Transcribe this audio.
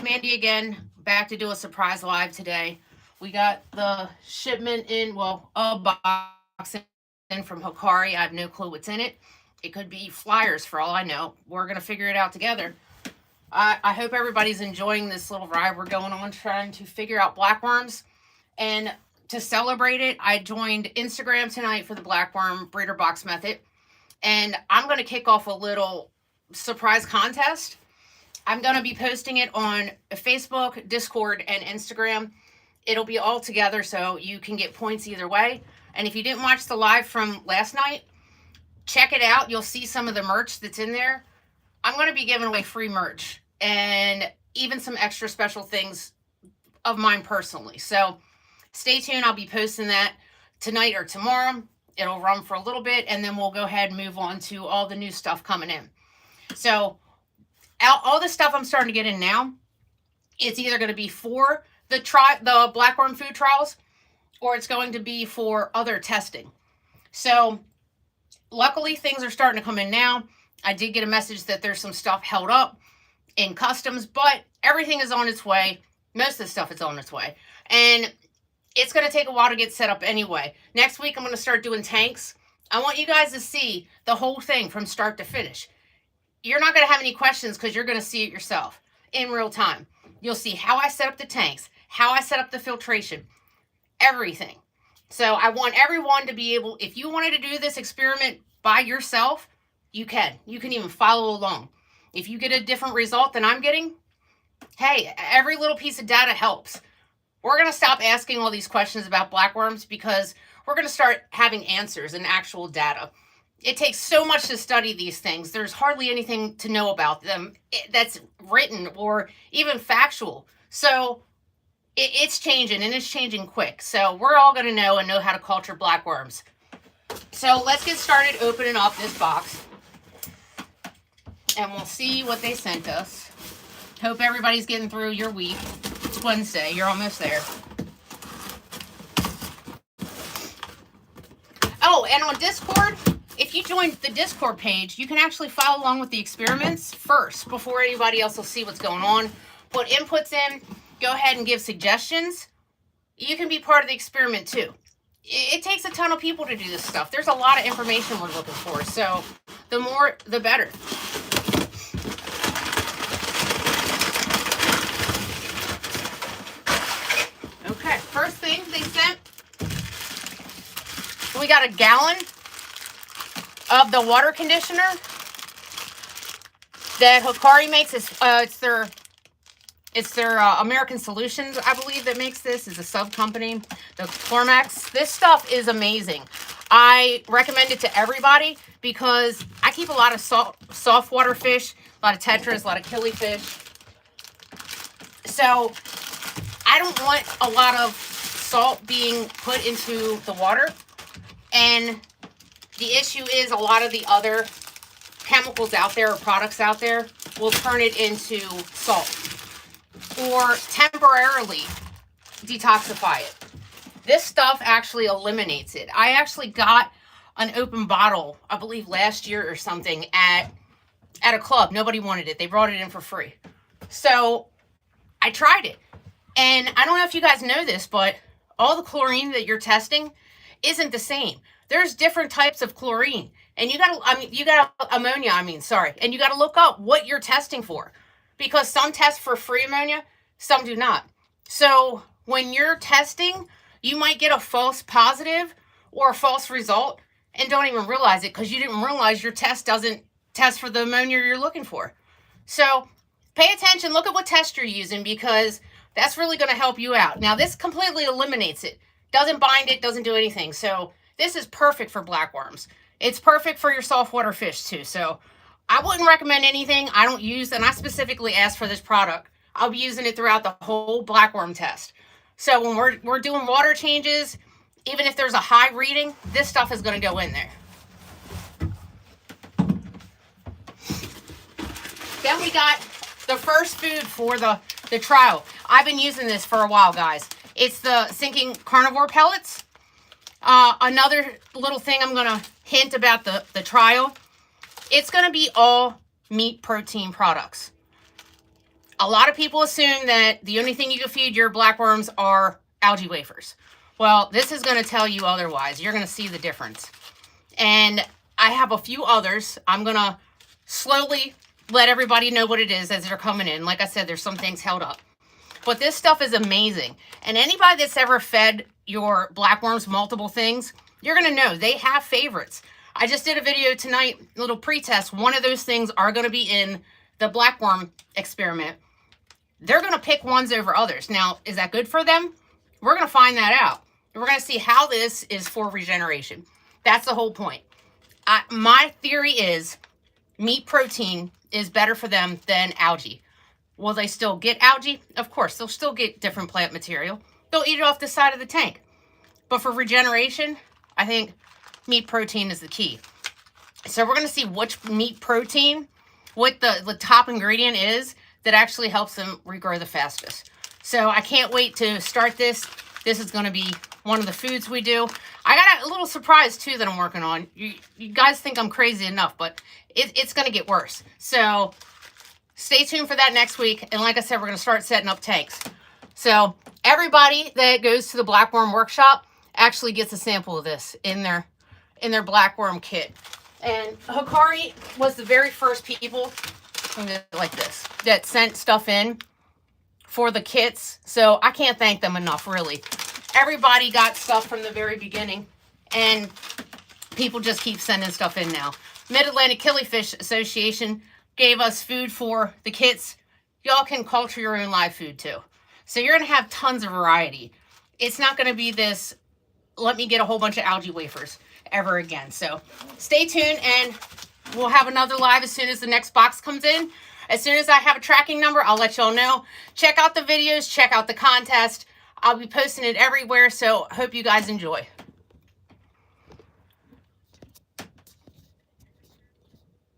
Mandy again, back to do a surprise live today. We got the shipment in, well, a box in from Hikari. I have no clue what's in it. It could be flyers for all I know. We're going to figure it out together. I hope everybody's enjoying this little ride we're going on trying to figure out blackworms. And to celebrate it, I joined Instagram tonight for the Blackworm Breeder Box Method. And I'm going to kick off a little surprise contest. I'm going to be posting it on Facebook, Discord, and Instagram. It'll be all together so you can get points either way. And if you didn't watch the live from last night, check it out. You'll see some of the merch that's in there. I'm going to be giving away free merch and even some extra special things of mine personally. So stay tuned. I'll be posting that tonight or tomorrow. It'll run for a little bit, and then we'll go ahead and move on to all the new stuff coming in. So all the stuff I'm starting to get in now, it's either going to be for the Blackworm Food Trials, or it's going to be for other testing. So luckily, things are starting to come in now. I did get a message that there's some stuff held up in customs, but everything is on its way. Most of the stuff is on its way. And it's going to take a while to get set up anyway. Next week, I'm going to start doing tanks. I want you guys to see the whole thing from start to finish. You're not going to have any questions because you're going to see it yourself in real time. You'll see how I set up the tanks, how I set up the filtration, everything. So I want everyone to be able, if you wanted to do this experiment by yourself, you can. You can even follow along. If you get a different result than I'm getting, hey, every little piece of data helps. We're going to stop asking all these questions about blackworms because we're going to start having answers and actual data. It takes so much to study these things. There's hardly anything to know about them that's written or even factual. So it's changing, and it's changing quick. So we're all going to know and know how to culture blackworms. So let's get started opening up this box, and we'll see what they sent us. Hope everybody's getting through your week. It's Wednesday. You're almost there. Oh, and on Discord, if you join the Discord page, you can actually follow along with the experiments first before anybody else will see what's going on. Put inputs in. Go ahead and give suggestions. You can be part of the experiment too. It takes a ton of people to do this stuff. There's a lot of information we're looking for. So the more, the better. Okay, first thing they sent, we got a gallon of the water conditioner that Hikari makes. It's their American Solutions, I believe, that makes this. Is a sub company, the ClorAm-X. This stuff is amazing. I recommend it to everybody because I keep a lot of saltwater fish, a lot of tetras, a lot of killifish. So I don't want a lot of salt being put into the water. And the issue is a lot of the other chemicals out there or products out there will turn it into salt or temporarily detoxify it. This stuff actually eliminates it. I actually got an open bottle, I believe last year or something, at a club. Nobody wanted it. They brought it in for free. So I tried it. And I don't know if you guys know this, but all the chlorine that you're testing isn't the same. There's different types of chlorine. And you got ammonia, and you got to look up what you're testing for. Because some test for free ammonia, some do not. So when you're testing, you might get a false positive or a false result and don't even realize it because you didn't realize your test doesn't test for the ammonia you're looking for. So pay attention, look at what test you're using because that's really going to help you out. Now this completely eliminates it. Doesn't bind it, doesn't do anything. So this is perfect for blackworms. It's perfect for your saltwater fish too. So I wouldn't recommend anything I don't use, and I specifically asked for this product. I'll be using it throughout the whole blackworm test. So when we're doing water changes, even if there's a high reading, this stuff is going to go in there. Then we got the first food for the trial. I've been using this for a while, guys. It's the sinking Carnivore pellets. Another little thing I'm going to hint about the trial. It's going to be all meat protein products. A lot of people assume that the only thing you can feed your blackworms are algae wafers. Well, this is going to tell you otherwise. You're going to see the difference. And I have a few others. I'm going to slowly let everybody know what it is as they're coming in. Like I said, there's some things held up. But this stuff is amazing. And anybody that's ever fed your blackworms multiple things, you're going to know they have favorites. I just did a video tonight, a little pre-test. One of those things are going to be in the blackworm experiment. They're going to pick ones over others. Now, is that good for them? We're going to find that out. We're going to see how this is for regeneration. That's the whole point. My theory is meat protein is better for them than algae. Will they still get algae? Of course, they'll still get different plant material. They'll eat it off the side of the tank. But for regeneration, I think meat protein is the key. So we're going to see which meat protein, what the top ingredient is that actually helps them regrow the fastest. So I can't wait to start this. This is going to be one of the foods we do. I got a little surprise too that I'm working on. You guys think I'm crazy enough, but it's going to get worse. So stay tuned for that next week. And like I said, we're going to start setting up tanks. So everybody that goes to the Blackworm workshop actually gets a sample of this in their Blackworm kit. And Hikari was the very first people like this that sent stuff in for the kits. So I can't thank them enough, really. Everybody got stuff from the very beginning, and people just keep sending stuff in now. Mid-Atlantic Killifish Association gave us food for the kits. Y'all can culture your own live food too. So you're going to have tons of variety. It's not going to be this, let me get a whole bunch of algae wafers ever again. So stay tuned, and we'll have another live as soon as the next box comes in. As soon as I have a tracking number, I'll let y'all know. Check out the videos, check out the contest. I'll be posting it everywhere, so hope you guys enjoy.